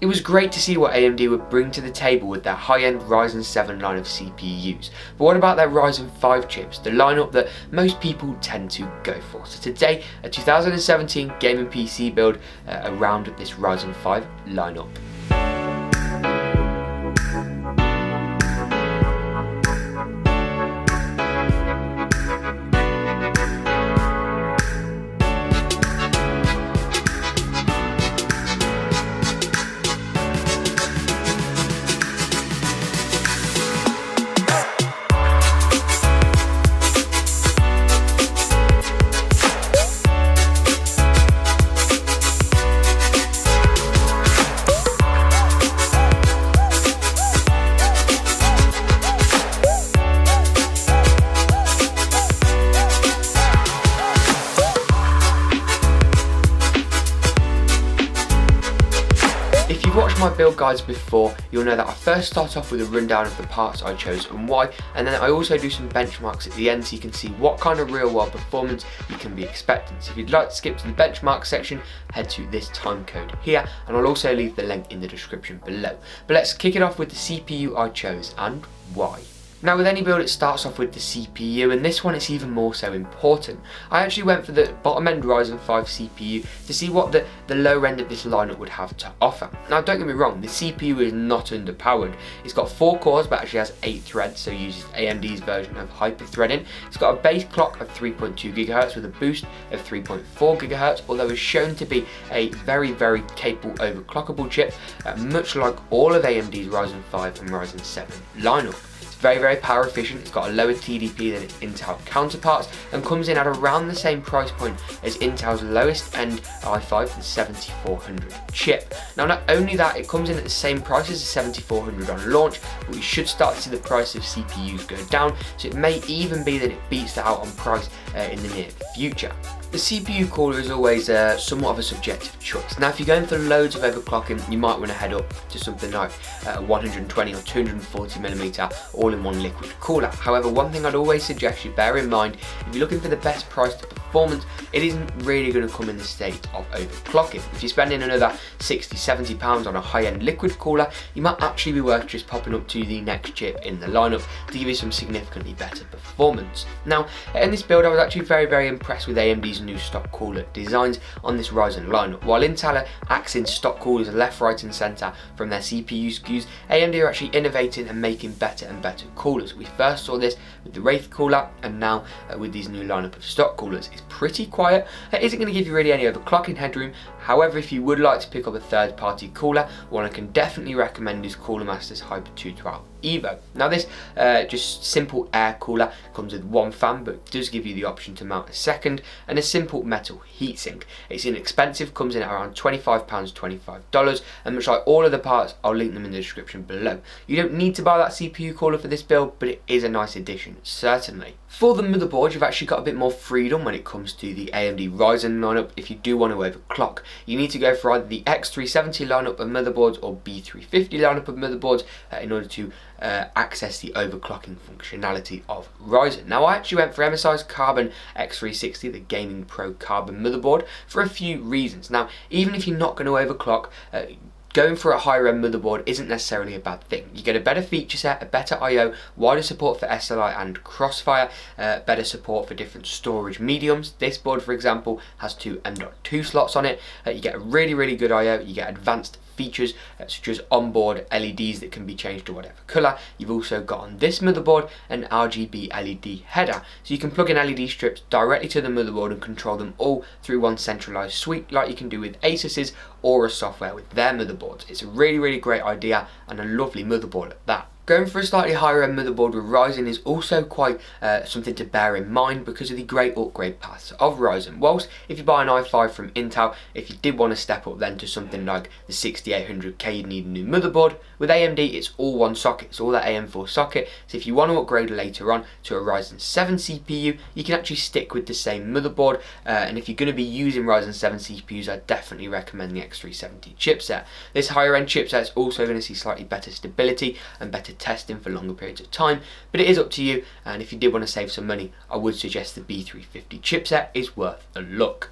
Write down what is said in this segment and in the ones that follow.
It was great to see what AMD would bring to the table with their high-end Ryzen 7 line of CPUs, but what about their Ryzen 5 chips, the lineup that most people tend to go for? So today, a 2017 gaming PC build around this Ryzen 5 lineup. If you've watched my build guides before, you'll know that I first start off with a rundown of the parts I chose and why, and then I also do some benchmarks at the end so you can see what kind of real world performance you can be expecting. So if you'd like to skip to the benchmark section, head to this time code here, and I'll also leave the link in the description below. But let's kick it off with the CPU I chose and why. Now with any build it starts off with the CPU, and this one is even more so important. I actually went for the bottom end Ryzen 5 CPU to see what the lower end of this lineup would have to offer. Now don't get me wrong, the CPU is not underpowered. It's got 4 cores but actually has 8 threads, so uses AMD's version of hyper-threading. It's got a base clock of 3.2 GHz with a boost of 3.4 GHz, although it's shown to be a very capable overclockable chip, much like all of AMD's Ryzen 5 and Ryzen 7 lineup. Very power efficient, it's got a lower TDP than its Intel counterparts and comes in at around the same price point as Intel's lowest end i5, the 7400 chip. Now not only that, it comes in at the same price as the 7400 on launch, but we should start to see the price of CPUs go down, so it may even be that it beats that out on price in the near future. The CPU cooler is always somewhat of a subjective choice. Now if you're going for loads of overclocking, you might want to head up to something like 120 or 240mm all-in-one liquid cooler. However, one thing I'd always suggest you bear in mind, if you're looking for the best price to performance, it isn't really going to come in the state of overclocking. If you're spending another £60–70 on a high-end liquid cooler, you might actually be worth just popping up to the next chip in the lineup to give you some significantly better performance. Now in this build I was actually very impressed with AMD's new stock cooler designs on this Ryzen lineup. While Intel are axing stock coolers left, right and centre from their CPU SKUs, AMD are actually innovating and making better and better coolers. We first saw this with the Wraith cooler, and now with these new lineup of stock coolers. It's pretty quiet, it isn't going to give you really any overclocking headroom. However, if you would like to pick up a third party cooler, one I can definitely recommend is Cooler Master's Hyper 212 Evo. Now this just simple air cooler comes with one fan, but it does give you the option to mount a second, and a simple metal heatsink. It's inexpensive, comes in at around £25, $25, and much like all of the parts, I'll link them in the description below. You don't need to buy that CPU cooler for this build, but it is a nice addition, certainly. For the motherboard, you've actually got a bit more freedom when it comes to the AMD Ryzen lineup. If you do want to overclock, you need to go for either the X370 lineup of motherboards or B350 lineup of motherboards in order to access the overclocking functionality of Ryzen. Now I actually went for MSI's Carbon X360, the Gaming Pro Carbon motherboard, for a few reasons. Now even if you're not going to overclock, going for a higher end motherboard isn't necessarily a bad thing. You get a better feature set, a better I/O, wider support for SLI and Crossfire, better support for different storage mediums. This board, for example, has 2 M.2 slots on it. You get a really good I/O, you get advanced features such as onboard LEDs that can be changed to whatever colour. You've also got on this motherboard an RGB LED header, so you can plug in LED strips directly to the motherboard and control them all through one centralised suite like you can do with Asus's Aura software with their motherboards. It's a really great idea and a lovely motherboard at that. Going for a slightly higher end motherboard with Ryzen is also quite something to bear in mind because of the great upgrade paths of Ryzen. Whilst if you buy an i5 from Intel, if you did want to step up then to something like the 6800K, you'd need a new motherboard. With AMD it's all one socket, it's all that AM4 socket, so if you want to upgrade later on to a Ryzen 7 CPU, you can actually stick with the same motherboard, and if you're going to be using Ryzen 7 CPUs, I definitely recommend the X370 chipset. This higher end chipset is also going to see slightly better stability and better testing for longer periods of time, but it is up to you, and if you did want to save some money, I would suggest the B350 chipset is worth a look.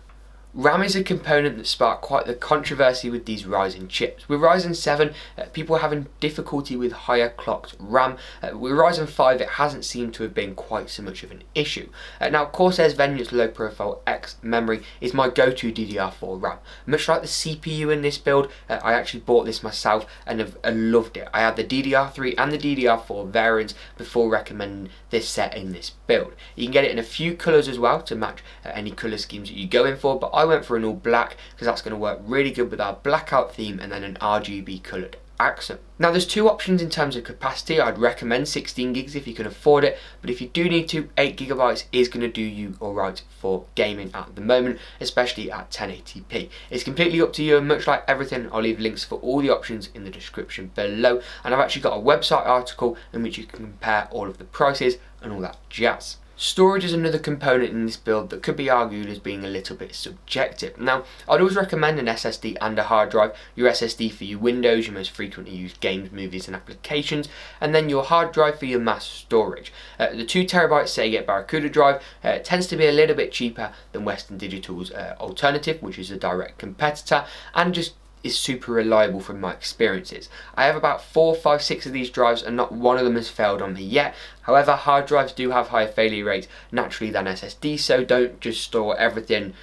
RAM is a component that sparked quite the controversy with these Ryzen chips. With Ryzen 7, people are having difficulty with higher clocked RAM. With Ryzen 5, it hasn't seemed to have been quite so much of an issue. Now, Corsair's Vengeance Low Profile X memory is my go-to DDR4 RAM. Much like the CPU in this build, I actually bought this myself and have loved it. I had the DDR3 and the DDR4 variants before recommending this set in this build. You can get it in a few colours as well to match any colour schemes that you go in for, but I went for an all black because that's going to work really good with our blackout theme and then an RGB coloured accent. Now there's two options in terms of capacity. I'd recommend 16 gigs if you can afford it, but if you do need to, 8 gigabytes is going to do you alright for gaming at the moment, especially at 1080p. It's completely up to you, and much like everything, I'll leave links for all the options in the description below, and I've actually got a website article in which you can compare all of the prices and all that jazz. Storage is another component in this build that could be argued as being a little bit subjective. Now, I'd always recommend an SSD and a hard drive. Your SSD for your Windows, your most frequently used games, movies and applications, and then your hard drive for your mass storage. The 2TB Seagate Barracuda drive tends to be a little bit cheaper than Western Digital's alternative, which is a direct competitor, and just is super reliable from my experiences. I have about 4, 5, 6 of these drives and not one of them has failed on me yet. However, hard drives do have higher failure rates naturally than SSDs, so don't just store everything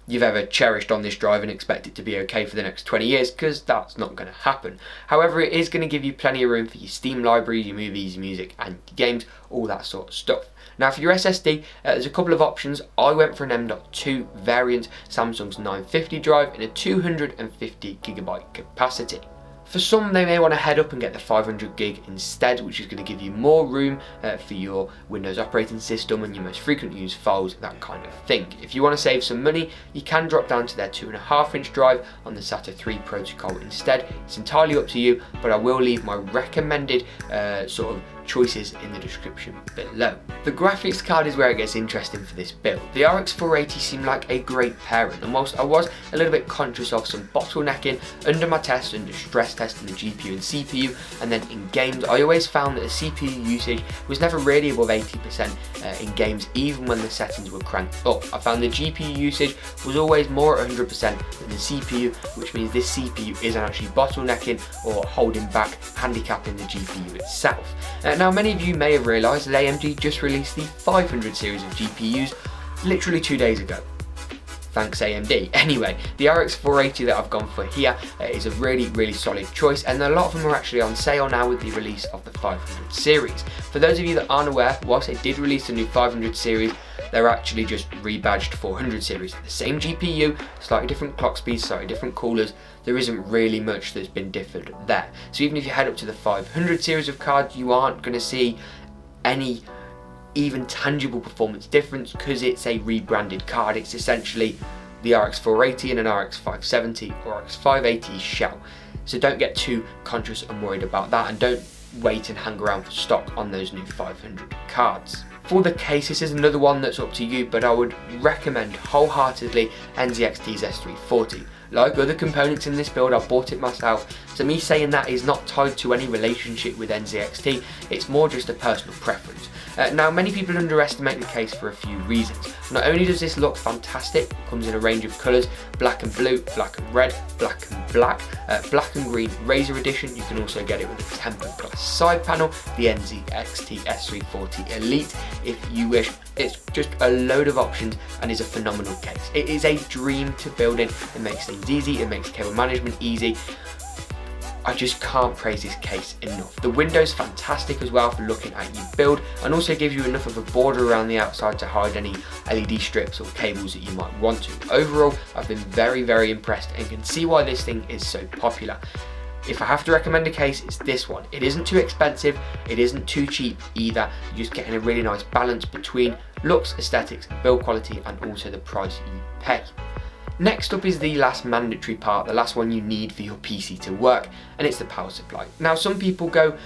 you've ever cherished on this drive and expect it to be okay for the next 20 years, because that's not going to happen. However, it is going to give you plenty of room for your Steam library, your movies, your music and your games, all that sort of stuff. Now for your SSD, there's a couple of options. I went for an M.2 variant, Samsung's 950 drive in a 250GB capacity. For some, they may want to head up and get the 500 gig instead, which is going to give you more room for your Windows operating system and your most frequently used files, that kind of thing. If you want to save some money, you can drop down to their 2.5-inch drive on the SATA 3 protocol instead. It's entirely up to you, but I will leave my recommended sort of choices in the description below. The graphics card is where it gets interesting for this build. The RX 480 seemed like a great pairing, and whilst I was a little bit conscious of some bottlenecking under my test, under stress testing the GPU and CPU, and then in games, I always found that the CPU usage was never really above 80% in games, even when the settings were cranked up. I found the GPU usage was always more at 100% than the CPU, which means this CPU isn't actually bottlenecking or holding back, handicapping the GPU itself. Now, many of you may have realised that AMD just released the 500 series of GPUs literally 2 days ago. Thanks AMD. Anyway, the RX 480 that I've gone for here is a really solid choice, and a lot of them are actually on sale now with the release of the 500 series. For those of you that aren't aware, whilst they did release a new 500 series, they're actually just rebadged 400 series. The same GPU, slightly different clock speeds, slightly different coolers. There isn't really much that's been differed there. So even if you head up to the 500 series of cards, you aren't going to see any even tangible performance difference because it's a rebranded card. It's essentially the RX 480 and an RX 570 or RX 580 shell. So don't get too conscious and worried about that, and don't wait and hang around for stock on those new 500 cards. For the case, this is another one that's up to you, but I would recommend wholeheartedly NZXT's S340. Like other components in this build, I bought it myself, so me saying that is not tied to any relationship with NZXT, it's more just a personal preference. Now, many people underestimate the case for a few reasons. Not only does this look fantastic, it comes in a range of colours: black and blue, black and red, black and black, black and green Razor Edition. You can also get it with a tempered glass side panel, the NZXT S340 Elite if you wish. It's just a load of options and is a phenomenal case. It is a dream to build in. It makes things easy, it makes cable management easy. I just can't praise this case enough. The window's fantastic as well for looking at your build, and also gives you enough of a border around the outside to hide any LED strips or cables that you might want to. Overall, I've been very impressed and can see why this thing is so popular. If I have to recommend a case, it's this one. It isn't too expensive, it isn't too cheap either. You're just getting a really nice balance between looks, aesthetics, build quality, and also the price you pay. Next up is the last mandatory part, the last one you need for your PC to work, and it's the power supply. Now, some people go,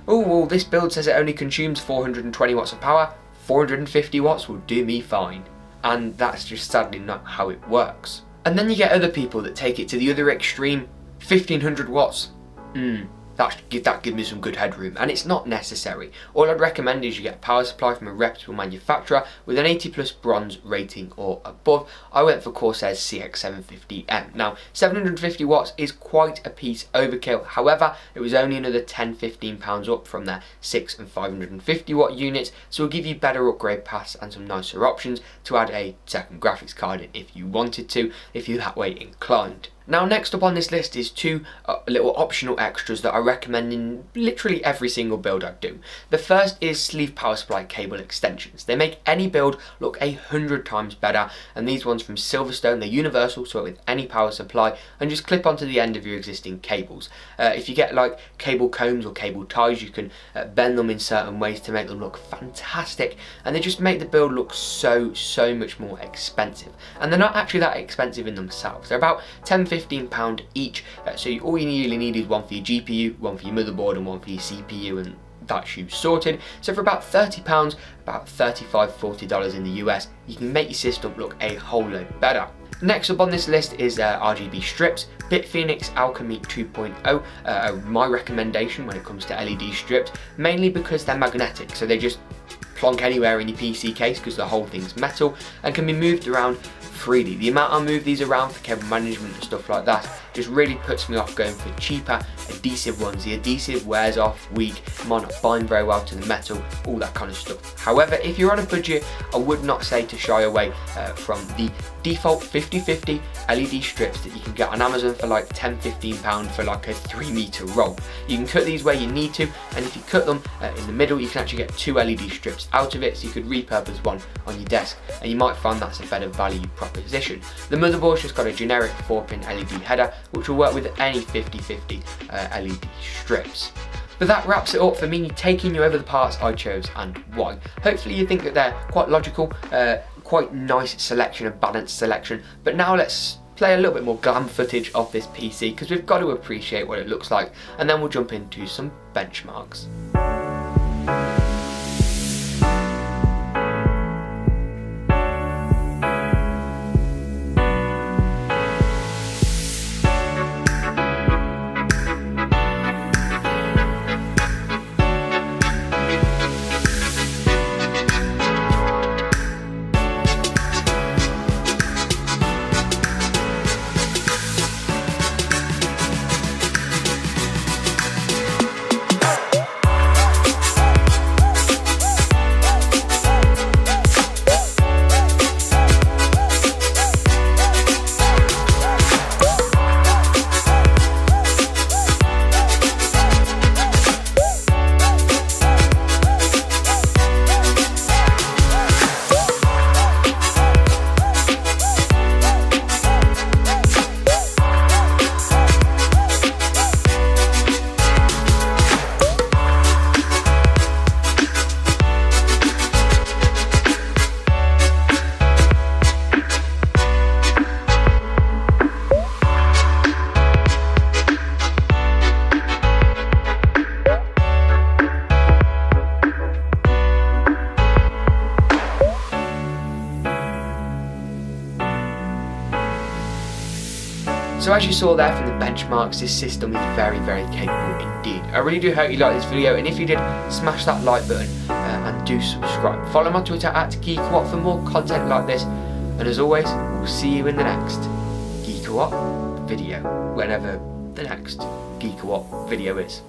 oh well, this build says it only consumes 420 watts of power, 450 watts will do me fine. And that's just sadly not how it works. And then you get other people that take it to the other extreme, 1500 watts. That that gives me some good headroom, and it's not necessary. All I'd recommend is you get a power supply from a reputable manufacturer with an 80 plus bronze rating or above. I went for Corsair's CX750M. Now 750 watts is quite a piece overkill, however it was only another £10–15 up from their 6 and 550 watt units, so it'll give you better upgrade paths and some nicer options to add a second graphics card in if you wanted to, if you're that way inclined. Now next up on this list is two little optional extras that I recommend in literally every single build I do. The first is sleeve power supply cable extensions. They make any build look 100 times better, and these ones from Silverstone, they're universal, so with any power supply, and just clip onto the end of your existing cables. If you get like cable combs or cable ties, you can bend them in certain ways to make them look fantastic, and they just make the build look so much more expensive. And they're not actually that expensive in themselves. They're about £10–15 each, so all you really need is one for your GPU, one for your motherboard, and one for your CPU, and that's you sorted. So for about £30, about $35–40 in the US, you can make your system look a whole lot better. Next up on this list is RGB strips. BitPhoenix Alchemy 2.0 are my recommendation when it comes to LED strips, mainly because they're magnetic, so they just plonk anywhere in your PC case because the whole thing's metal and can be moved around freely. The amount I move these around for cable management and stuff like that just really puts me off going for cheaper adhesive ones. The adhesive wears off, weak, might not bind very well to the metal, all that kind of stuff. However, if you're on a budget, I would not say to shy away from the default 50/50 LED strips that you can get on Amazon for like £10–15 for like a 3-meter roll. You can cut these where you need to, and if you cut them in the middle, you can actually get 2 LED strips out of it, so you could repurpose one on your desk, and you might find that's a better value proposition. The motherboard's just got a generic 4-pin LED header, which will work with any 50/50 LED strips. But that wraps it up for me, taking you over the parts I chose and why. Hopefully you think that they're quite logical, quite nice selection, a balanced selection. But now let's play a little bit more glam footage of this PC, because we've got to appreciate what it looks like, and then we'll jump into some benchmarks. So as you saw there from the benchmarks, this system is very capable indeed. I really do hope you liked this video, and if you did, smash that like button and do subscribe. Follow my Twitter at GeekaWhat for more content like this, and as always, we'll see you in the next GeekaWhat video, whenever the next GeekaWhat video is.